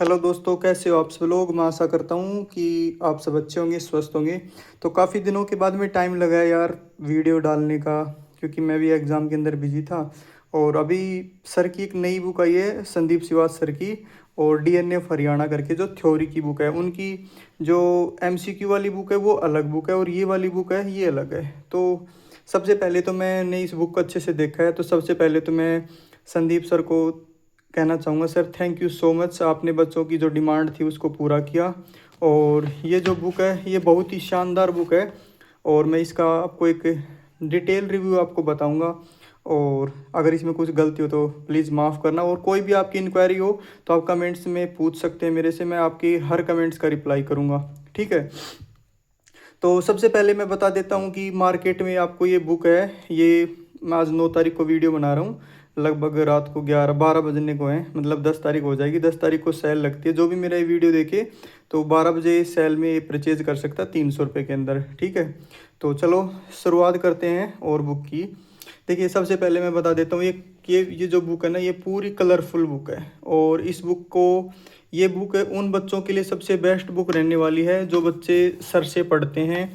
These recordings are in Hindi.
हेलो दोस्तों, कैसे हो आप सब लोग। मैं आशा करता हूँ कि आप सब अच्छे होंगे, स्वस्थ होंगे। तो काफ़ी दिनों के बाद में टाइम लगा है यार वीडियो डालने का, क्योंकि मैं भी एग्ज़ाम के अंदर बिजी था। और अभी सर की एक नई बुक आई है, संदीप सिवाच सर की, और डीएनएफ हरियाणा करके जो थ्योरी की बुक है उनकी। जो एमसीक्यू वाली बुक है वो अलग बुक है, और ये वाली बुक है ये अलग है। तो सबसे पहले तो मैंने इस बुक को अच्छे से देखा है, तो सबसे पहले तो मैं संदीप सर को कहना चाहूँगा, sir thank you so much, आपने बच्चों की जो डिमांड थी उसको पूरा किया। और ये जो बुक है ये बहुत ही शानदार बुक है, और मैं इसका आपको एक डिटेल रिव्यू आपको बताऊंगा। और अगर इसमें कुछ गलती हो तो प्लीज़ माफ़ करना, और कोई भी आपकी इंक्वायरी हो तो आप कमेंट्स में पूछ सकते हैं मेरे से, मैं आपकी हर कमेंट्स का रिप्लाई करूँगा, ठीक है। तो सबसे पहले मैं बता देता हूँ कि मार्केट में आपको ये बुक है, ये मैं आज 9 तारीख को वीडियो बना रहा हूँ, लगभग रात को 11-12 बजने को है, मतलब 10 तारीख हो जाएगी। 10 तारीख को सेल लगती है, जो भी मेरा ये वीडियो देखे तो 12 बजे सेल में परचेज कर सकता है 300 रुपये के अंदर, ठीक है। तो चलो शुरुआत करते हैं और बुक की। देखिए सबसे पहले मैं बता देता हूँ, ये जो बुक है ना ये पूरी कलरफुल बुक है। और इस बुक को, ये बुक है उन बच्चों के लिए सबसे बेस्ट बुक रहने वाली है जो बच्चे सर से पढ़ते हैं,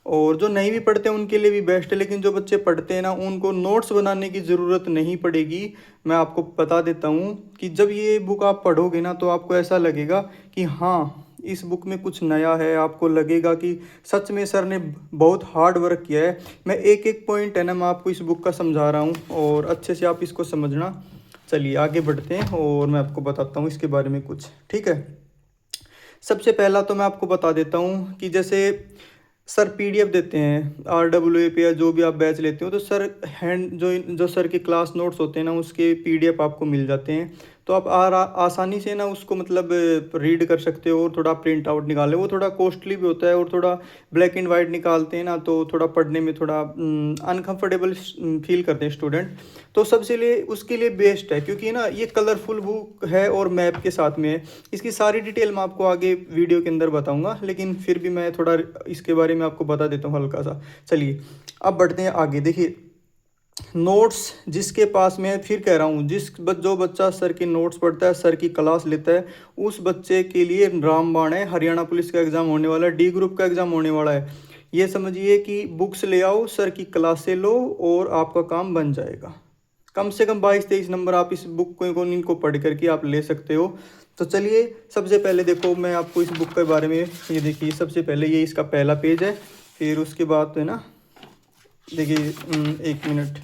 और जो नहीं भी पढ़ते हैं उनके लिए भी बेस्ट है। लेकिन जो बच्चे पढ़ते हैं ना उनको नोट्स बनाने की ज़रूरत नहीं पड़ेगी। मैं आपको बता देता हूँ कि जब ये बुक आप पढ़ोगे ना तो आपको ऐसा लगेगा कि हाँ, इस बुक में कुछ नया है। आपको लगेगा कि सच में सर ने बहुत हार्ड वर्क किया है। मैं एक एक पॉइंट है ना मैं आपको इस बुक का समझा रहा हूँ, और अच्छे से आप इसको समझना। चलिए आगे बढ़ते हैं और मैं आपको बताता हूँ इसके बारे में कुछ, ठीक है। सबसे पहला तो मैं आपको बता देता हूँ कि जैसे सर पीडीएफ देते हैं RWA पे, या जो भी आप बैच लेते हो तो सर हैंड जो सर के क्लास नोट्स होते हैं ना उसके पीडीएफ आपको मिल जाते हैं। तो आप आसानी से ना उसको मतलब रीड कर सकते हो, और थोड़ा प्रिंट आउट निकाले। वो थोड़ा कॉस्टली भी होता है, और थोड़ा ब्लैक एंड वाइट निकालते हैं ना तो थोड़ा पढ़ने में थोड़ा अनकंफर्टेबल फील करते हैं स्टूडेंट। तो सबसे लिए उसके लिए बेस्ट है, क्योंकि ना ये कलरफुल बुक है और मैप के साथ में है। इसकी सारी डिटेल मैं आपको आगे वीडियो के अंदर बताऊंगा, लेकिन फिर भी मैं थोड़ा इसके बारे में आपको बता देता हूँ हल्का सा। चलिए अब बढ़ते हैं आगे। देखिए नोट्स जिसके पास में, फिर कह रहा हूँ, जो बच्चा सर के नोट्स पढ़ता है, सर की क्लास लेता है, उस बच्चे के लिए रामबाण है। हरियाणा पुलिस का एग्ज़ाम होने वाला है, डी ग्रुप का एग्ज़ाम होने वाला है। ये समझिए कि बुक्स ले आओ, सर की क्लासें लो, और आपका काम बन जाएगा। कम से कम 22-23 नंबर आप इस बुक को इनको पढ़ करके आप ले सकते हो। तो चलिए सबसे पहले देखो मैं आपको इस बुक के बारे में, ये देखिए सबसे पहले ये इसका पहला पेज है। फिर उसके बाद तो है ना, देखिए एक मिनट,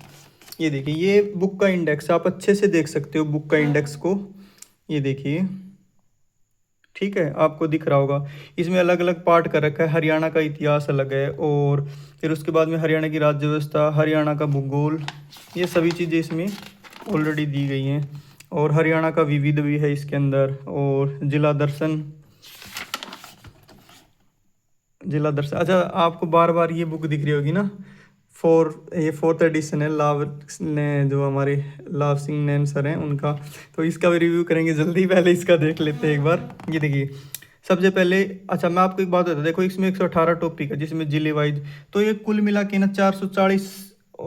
ये देखिए ये बुक का इंडेक्स, आप अच्छे से देख सकते हो बुक का इंडेक्स को, ये देखिए, ठीक है, आपको दिख रहा होगा। इसमें अलग अलग पार्ट कर रखा है। हरियाणा का इतिहास अलग है, और फिर उसके बाद में हरियाणा की राज्य व्यवस्था, हरियाणा का भूगोल, ये सभी चीज़ें इसमें ऑलरेडी दी गई हैं। और हरियाणा का विविध भी है इसके अंदर, और जिला दर्शन, जिला दर्शन। अच्छा आपको बार बार ये बुक दिख रही होगी ना, ये 4th एडिशन है, लाव ने जो हमारे लाव सिंह नैन सर हैं उनका। तो इसका भी रिव्यू करेंगे जल्दी, पहले इसका देख लेते हैं एक बार। ये देखिए सबसे पहले, अच्छा मैं आपको एक बात बता, देखो इसमें 118 टॉपिक है जिसमें जिले वाइज। तो ये कुल मिला के ना 440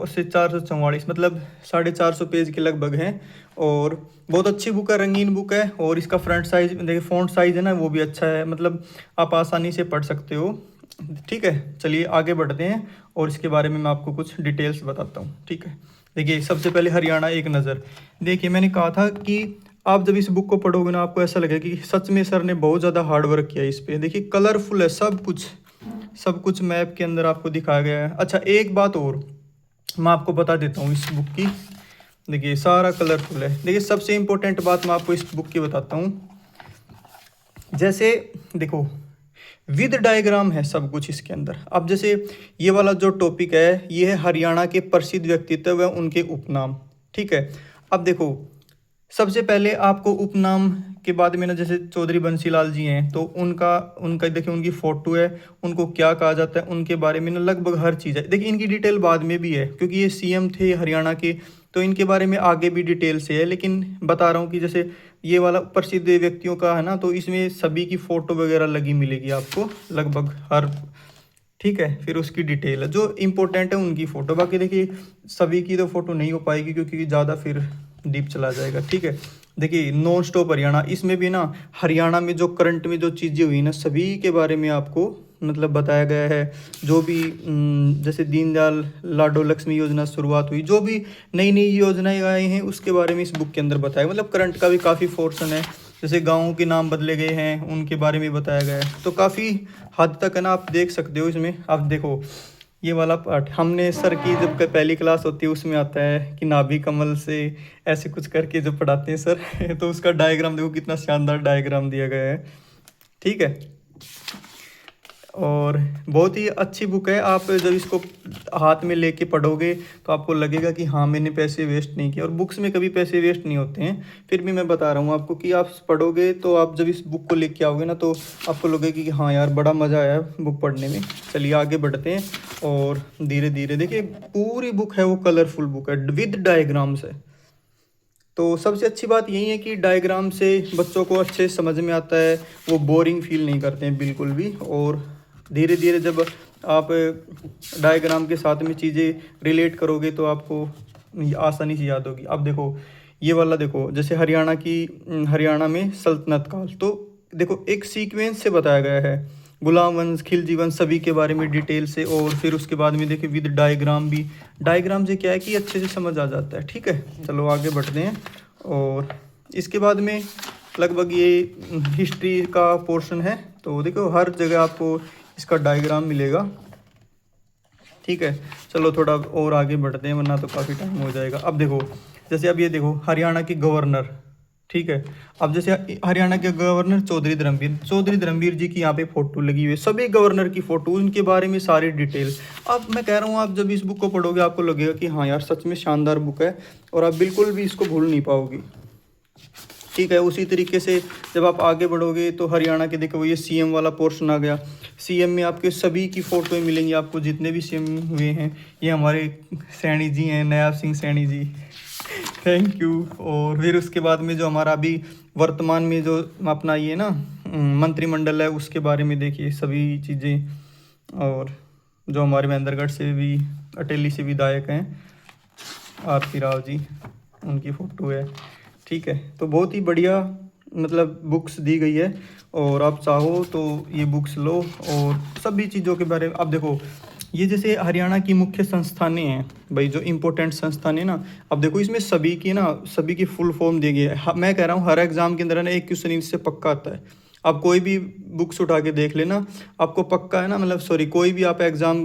से 444, मतलब 450 पेज के लगभग हैं। और बहुत अच्छी बुक है, रंगीन बुक है। और इसका फ्रंट साइज देखिए, फॉन्ट साइज है ना वो भी अच्छा है, मतलब आप आसानी से पढ़ सकते हो, ठीक है। चलिए आगे बढ़ते हैं और इसके बारे में मैं आपको कुछ डिटेल्स बताता हूँ, ठीक है। देखिए सबसे पहले हरियाणा एक नज़र। देखिए मैंने कहा था कि आप जब इस बुक को पढ़ोगे ना आपको ऐसा लगेगा कि सच में सर ने बहुत ज़्यादा हार्ड वर्क किया है इस पे। देखिए कलरफुल है सब कुछ, सब कुछ मैप के अंदर आपको दिखाया गया है। अच्छा एक बात और मैं आपको बता देता हूँ इस बुक की। देखिए सारा कलरफुल है। देखिए सबसे इम्पोर्टेंट बात मैं आपको इस बुक की बताता हूँ, जैसे देखो विद डायग्राम है सब कुछ इसके अंदर। अब जैसे ये वाला जो टॉपिक है ये है हरियाणा के प्रसिद्ध व्यक्तित्व व उनके उपनाम, ठीक है। अब देखो सबसे पहले आपको उपनाम के बाद में ना, जैसे चौधरी बंसीलाल जी हैं तो उनका उनका देखिए उनकी फ़ोटो है, उनको क्या कहा जाता है, उनके बारे में ना लगभग हर चीज़ है। देखिए इनकी डिटेल बाद में भी है क्योंकि ये सीएम थे हरियाणा के, तो इनके बारे में आगे भी डिटेल से है। लेकिन बता रहा हूँ कि जैसे ये वाला प्रसिद्ध व्यक्तियों का है ना, तो इसमें सभी की फ़ोटो वगैरह लगी मिलेगी आपको लगभग हर, ठीक है। फिर उसकी डिटेल है, जो इम्पोर्टेंट है उनकी फ़ोटो। बाकी देखिए सभी की तो फ़ोटो नहीं हो पाएगी क्योंकि ज़्यादा फिर डीप चला जाएगा, ठीक है। देखिए नॉन स्टॉप हरियाणा, इसमें भी ना हरियाणा में जो करंट में जो चीज़ें हुई ना सभी के बारे में आपको मतलब बताया गया है। जो भी जैसे दीनदयाल लाडो लक्ष्मी योजना शुरुआत हुई, जो भी नई नई योजनाएं आई हैं उसके बारे में इस बुक के अंदर बताया। मतलब करंट का भी काफ़ी पोर्शन है, जैसे गाँवों के नाम बदले गए हैं उनके बारे में बताया गया है। तो काफ़ी हद तक है ना आप देख सकते हो इसमें। आप देखो ये वाला पार्ट हमने सर की जब पहली क्लास होती है उसमें आता है कि नाभि कमल से ऐसे कुछ करके जब पढ़ाते हैं सर तो उसका डायग्राम देखो कितना शानदार डायग्राम दिया गया है। ठीक है, और बहुत ही अच्छी बुक है। आप जब इसको हाथ में लेके पढ़ोगे तो आपको लगेगा कि हाँ मैंने पैसे वेस्ट नहीं किए, और बुक्स में कभी पैसे वेस्ट नहीं होते हैं। फिर भी मैं बता रहा हूँ आपको कि आप पढ़ोगे तो आप जब इस बुक को लेके आओगे ना तो आपको लगेगा कि हाँ यार बड़ा मज़ा आया बुक पढ़ने में। चलिए आगे बढ़ते हैं और धीरे धीरे देखिए पूरी बुक है वो कलरफुल बुक है विद डायग्राम्स है। तो सबसे अच्छी बात यही है कि डायग्राम से बच्चों को अच्छे समझ में आता है, वो बोरिंग फील नहीं करते हैं बिल्कुल भी। और धीरे धीरे जब आप डायग्राम के साथ में चीज़ें रिलेट करोगे तो आपको आसानी से याद होगी। अब देखो ये वाला देखो, जैसे हरियाणा में सल्तनत काल, तो देखो एक सीक्वेंस से बताया गया है, गुलाम वंश खिलजी वंश सभी के बारे में डिटेल से। और फिर उसके बाद में देखिए विद डायग्राम भी, डायग्राम से क्या है कि अच्छे से समझ आ जाता है। ठीक है, चलो आगे बढ़ते हैं। और इसके बाद में लगभग ये हिस्ट्री का पोर्शन है, तो देखो हर जगह आपको इसका डायग्राम मिलेगा। ठीक है, चलो थोड़ा और आगे बढ़ते हैं वरना तो काफ़ी टाइम हो जाएगा। अब देखो जैसे अब ये देखो हरियाणा के गवर्नर, ठीक है, अब जैसे हरियाणा के गवर्नर चौधरी धर्मवीर जी की यहाँ पे फोटो लगी हुई है, सभी गवर्नर की फोटो, उनके बारे में सारी डिटेल। अब मैं कह रहा हूँ आप जब इस बुक को पढ़ोगे आपको लगेगा कि हाँ यार सच में शानदार बुक है और आप बिल्कुल भी इसको भूल नहीं पाओगी। ठीक है, उसी तरीके से जब आप आगे बढ़ोगे तो हरियाणा के देखो ये सीएम वाला पोर्शन आ गया। सीएम में आपके सभी की फ़ोटो मिलेंगी आपको, जितने भी सीएम हुए हैं। ये हमारे सैनी जी हैं, नायब सिंह सैनी जी, थैंक यू। और फिर उसके बाद में जो हमारा अभी वर्तमान में जो अपना ये ना मंत्रिमंडल है उसके बारे में देखिए सभी चीज़ें। और जो हमारे महेंद्रगढ़ से भी अटेली से विधायक हैं आरती राव जी, उनकी फ़ोटो है। ठीक है, तो बहुत ही बढ़िया मतलब बुक्स दी गई है, और आप चाहो तो ये बुक्स लो और सभी चीज़ों के बारे में। आप देखो ये जैसे हरियाणा की मुख्य संस्थानें हैं भाई, जो इम्पोर्टेंट संस्थानें ना, अब देखो इसमें सभी की फुल फॉर्म दी गई है। मैं कह रहा हूँ हर एग्जाम के अंदर ना एक क्वेश्चन इससे पक्का आता है। आप कोई भी बुक्स उठा के देख लेना, आपको पक्का है ना, मतलब सॉरी कोई भी आप एग्ज़ाम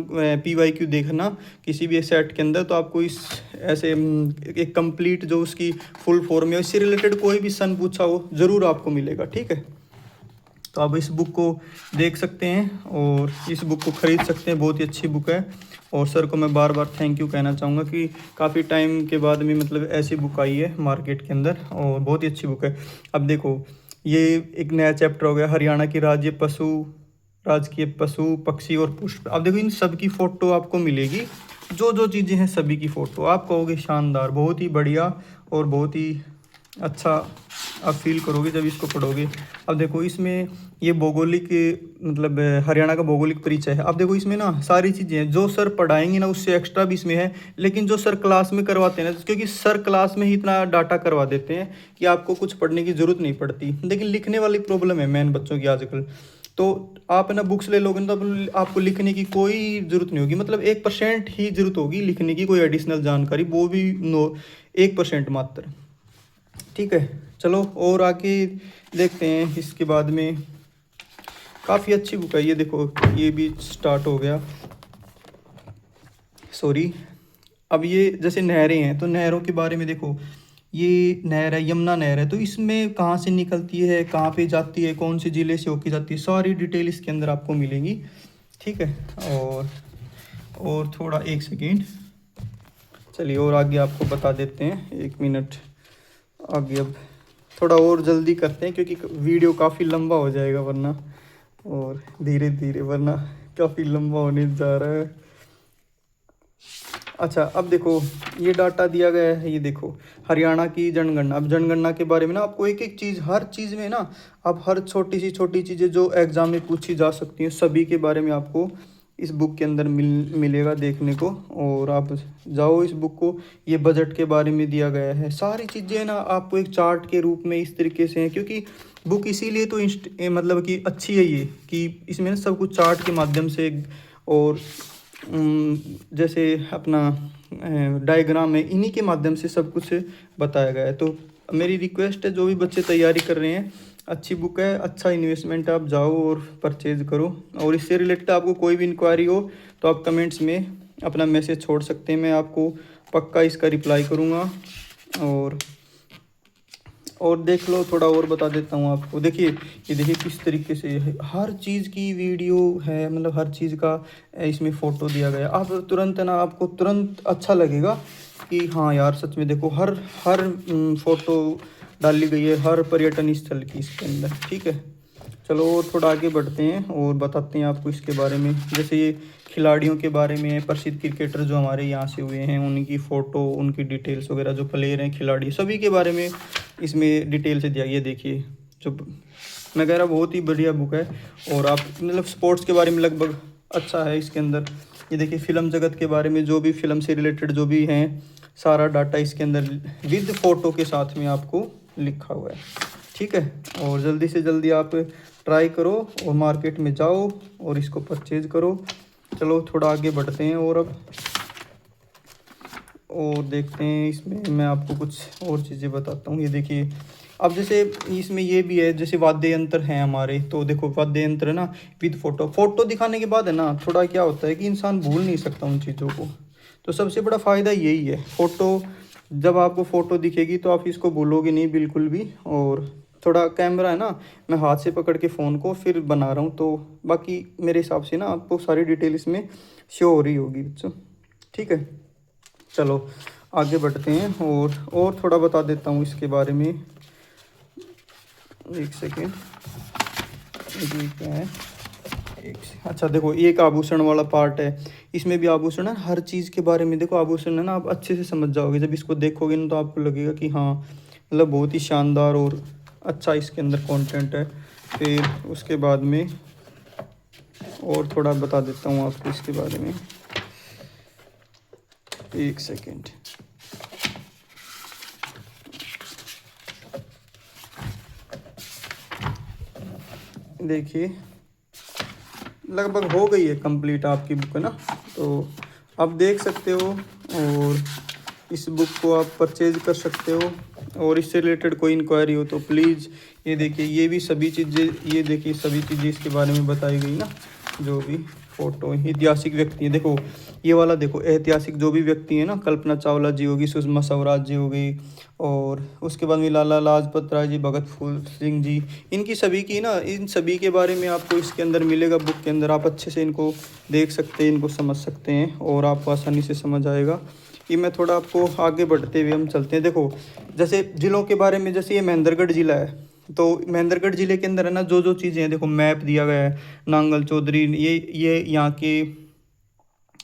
PYQ देखना किसी भी सेट के अंदर, तो आपको इस ऐसे एक कंप्लीट जो उसकी फुल फॉर्म है इससे रिलेटेड कोई भी सन पूछा हो ज़रूर आपको मिलेगा। ठीक है, तो आप इस बुक को देख सकते हैं और इस बुक को ख़रीद सकते हैं, बहुत ही अच्छी बुक है। और सर को मैं बार बार थैंक यू कहना चाहूँगा कि काफ़ी टाइम के बाद में मतलब ऐसी बुक आई है मार्केट के अंदर, और बहुत ही अच्छी बुक है। अब देखो ये एक नया चैप्टर हो गया हरियाणा की राजकीय पशु पक्षी और पुष्प। अब देखो इन सब की फ़ोटो आपको मिलेगी, जो जो चीज़ें हैं सभी की फ़ोटो। आप कहोगे शानदार, बहुत ही बढ़िया और बहुत ही अच्छा आप फील करोगे जब इसको पढ़ोगे। अब देखो इसमें ये भौगोलिक मतलब हरियाणा का भौगोलिक परिचय है। अब देखो इसमें ना सारी चीज़ें हैं जो सर पढ़ाएंगे ना उससे एक्स्ट्रा भी इसमें है, लेकिन जो सर क्लास में करवाते हैं ना, क्योंकि सर क्लास में ही इतना डाटा करवा देते हैं कि आपको कुछ पढ़ने की ज़रूरत नहीं पड़ती। लेकिन लिखने वाली प्रॉब्लम है मेन बच्चों की आजकल। तो आप ना बुक्स ले लोगे ना तो आपको लिखने की कोई ज़रूरत नहीं होगी, मतलब 1% ही ज़रूरत होगी लिखने की, कोई एडिशनल जानकारी, वो भी 1% मात्र। ठीक है, चलो और आगे देखते हैं। इसके बाद में काफ़ी अच्छी बुक है ये, देखो ये भी स्टार्ट हो गया, सॉरी। अब ये जैसे नहरें हैं तो नहरों के बारे में देखो, ये नहर है यमुना नहर है, तो इसमें कहाँ से निकलती है, कहाँ पे जाती है, कौन से ज़िले से होके जाती है, सारी डिटेल इसके अंदर आपको मिलेंगी। ठीक है, और थोड़ा एक सेकेंड, चलिए और आगे आपको बता देते हैं, 1 मिनट आगे। अब थोड़ा और जल्दी करते हैं क्योंकि वीडियो काफ़ी लंबा हो जाएगा वरना, और धीरे धीरे वरना काफ़ी लंबा होने जा रहा है। अच्छा, अब देखो ये डाटा दिया गया है, ये देखो हरियाणा की जनगणना। अब जनगणना के बारे में ना आपको एक एक चीज़, हर चीज़ में ना आप हर छोटी सी छोटी चीज़ें जो एग्ज़ाम में पूछी जा सकती हैं सभी के बारे में आपको इस बुक के अंदर मिलेगा देखने को। और आप जाओ इस बुक को, ये बजट के बारे में दिया गया है, सारी चीज़ें ना आपको एक चार्ट के रूप में इस तरीके से हैं, क्योंकि बुक इसीलिए तो मतलब कि अच्छी है ये, कि इसमें ना सब कुछ चार्ट के माध्यम से और जैसे अपना डायग्राम है, इन्हीं के माध्यम से सब कुछ बताया गया है। तो मेरी रिक्वेस्ट है, जो भी बच्चे तैयारी कर रहे हैं, अच्छी बुक है, अच्छा इन्वेस्टमेंट, आप जाओ और परचेज़ करो। और इससे रिलेटेड आपको कोई भी इंक्वायरी हो तो आप कमेंट्स में अपना मैसेज छोड़ सकते हैं, मैं आपको पक्का इसका रिप्लाई करूँगा। और देख लो, थोड़ा और बता देता हूँ आपको। देखिए, ये देखिए किस तरीके से हर चीज़ की वीडियो है, मतलब हर चीज़ का इसमें फ़ोटो दिया गया। आप तुरंत ना, आपको तुरंत अच्छा लगेगा कि हाँ यार सच में, देखो हर हर फ़ोटो डाली गई है, हर पर्यटन स्थल की इसके अंदर। ठीक है, चलो और थोड़ा आगे बढ़ते हैं और बताते हैं आपको इसके बारे में। जैसे ये खिलाड़ियों के बारे में, प्रसिद्ध क्रिकेटर जो हमारे यहाँ से हुए हैं, उनकी फ़ोटो, उनकी डिटेल्स वगैरह, जो प्लेयर हैं, खिलाड़ी, सभी के बारे में इसमें डिटेल से दिया। ये देखिए, जो मैं कह रहा बहुत ही बढ़िया बुक है। और आप मतलब स्पोर्ट्स के बारे में लगभग अच्छा है इसके अंदर। ये देखिए, फिल्म जगत के बारे में, जो भी फिल्म से रिलेटेड जो भी हैं, सारा डाटा इसके अंदर विद फ़ोटो के साथ में आपको लिखा हुआ है। ठीक है, और जल्दी से जल्दी आप ट्राई करो और मार्केट में जाओ और इसको परचेज़ करो। चलो थोड़ा आगे बढ़ते हैं और देखते हैं। इसमें मैं आपको कुछ और चीज़ें बताता हूँ। ये देखिए, अब जैसे इसमें ये भी है, जैसे वाद्य यंत्र हैं हमारे, तो देखो वाद्य यंत्र है ना, विद फ़ोटो दिखाने के बाद है ना, थोड़ा क्या होता है कि इंसान भूल नहीं सकता उन चीज़ों को। तो सबसे बड़ा फ़ायदा यही है, फ़ोटो, जब आपको फ़ोटो दिखेगी तो आप इसको भूलोगे नहीं बिल्कुल भी। और थोड़ा कैमरा है ना, मैं हाथ से पकड़ के फ़ोन को फिर बना रहा हूँ, तो बाकी मेरे हिसाब से ना आपको सारी डिटेल इसमें शो हो रही होगी बच्चों। ठीक है, चलो आगे बढ़ते हैं और थोड़ा बता देता हूँ इसके बारे में। एक सेकेंड, ये क्या है? अच्छा देखो, ये एक आभूषण वाला पार्ट है, इसमें भी आभूषण है, हर चीज़ के बारे में देखो आभूषण है ना, आप अच्छे से समझ जाओगे जब इसको देखोगे ना, तो आपको लगेगा कि हाँ मतलब बहुत ही शानदार और अच्छा इसके अंदर कंटेंट है। फिर उसके बाद में और थोड़ा बता देता हूँ आपको इसके बारे में। एक सेकेंड, देखिए लगभग हो गई है कंप्लीट आपकी बुक है ना, तो आप देख सकते हो और इस बुक को आप परचेज कर सकते हो। और इससे रिलेटेड कोई इंक्वायरी हो तो प्लीज़, ये देखिए, ये भी सभी चीज़ें, ये देखिए सभी चीज़ें इसके बारे में बताई गई ना, जो भी फ़ोटो, ऐतिहासिक व्यक्ति है, देखो ये वाला, देखो ऐतिहासिक जो भी व्यक्ति है ना, कल्पना चावला जी होगी, सुषमा स्वराज जी हो गई, और उसके बाद में लाला लाजपत राय जी, भगत फूल सिंह जी, इनकी सभी की ना, इन सभी के बारे में आपको इसके अंदर मिलेगा, बुक के अंदर। आप अच्छे से इनको देख सकते हैं, इनको समझ सकते हैं और आपको आसानी से समझ आएगा। ये मैं थोड़ा आपको आगे बढ़ते हुए हम चलते हैं। देखो जैसे ज़िलों के बारे में, जैसे ये महेंद्रगढ़ ज़िला है, तो महेंद्रगढ़ ज़िले के अंदर है ना, जो जो चीज़ें हैं, देखो मैप दिया गया है, नांगल चौधरी, ये यहाँ के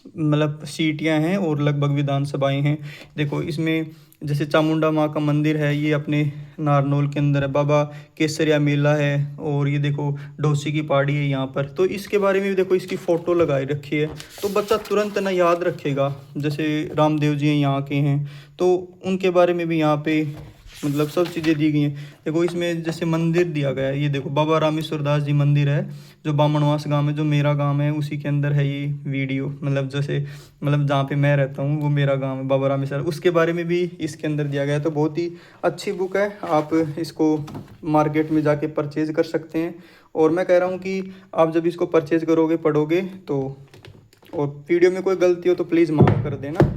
मतलब सीटियाँ हैं और लगभग विधानसभाएं हैं। देखो इसमें जैसे चामुंडा माँ का मंदिर है, ये अपने नारनौल के अंदर है, बाबा केसरिया मेला है, और ये देखो डोसी की पहाड़ी है यहाँ पर। तो इसके बारे में भी देखो, इसकी फ़ोटो लगाई रखी है, तो बच्चा तुरंत ना याद रखेगा। जैसे रामदेव जी हैं यहाँ के हैं, तो उनके बारे में भी यहाँ पे मतलब सब चीज़ें दी गई हैं। देखो इसमें जैसे मंदिर दिया गया है, ये देखो बाबा रामेश्वर दास जी मंदिर है, जो बामणवास गांव है, जो मेरा गांव है, उसी के अंदर है ये वीडियो। मतलब जैसे मतलब जहाँ पे मैं रहता हूँ वो मेरा गांव है, बाबा रामेश्वर, उसके बारे में भी इसके अंदर दिया गया है। तो बहुत ही अच्छी बुक है, आप इसको मार्केट में जाके परचेज़ कर सकते हैं। और मैं कह रहा हूँ कि आप जब इसको परचेज़ करोगे, पढ़ोगे तो, और वीडियो में कोई गलती हो तो प्लीज़ माफ़ कर देना,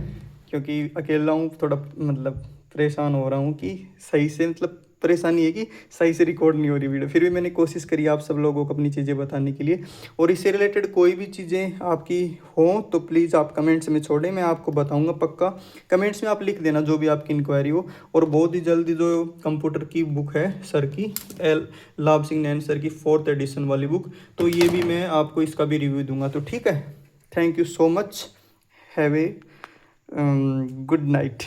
क्योंकि अकेला हूँ, थोड़ा मतलब परेशान हो रहा हूँ कि सही से, मतलब परेशानी है कि सही से रिकॉर्ड नहीं हो रही वीडियो। फिर भी मैंने कोशिश करी आप सब लोगों को अपनी चीज़ें बताने के लिए। और इससे रिलेटेड कोई भी चीज़ें आपकी हो तो प्लीज़ आप कमेंट्स में छोड़ें, मैं आपको बताऊंगा पक्का। कमेंट्स में आप लिख देना जो भी आपकी इंक्वायरी हो। और बहुत ही जल्दी जो कंप्यूटर की बुक है सर की, लाभ सिंह नैन सर की 4th एडिशन वाली बुक, तो ये भी मैं आपको इसका भी रिव्यू दूंगा। तो ठीक है, thank you so much, have a good night.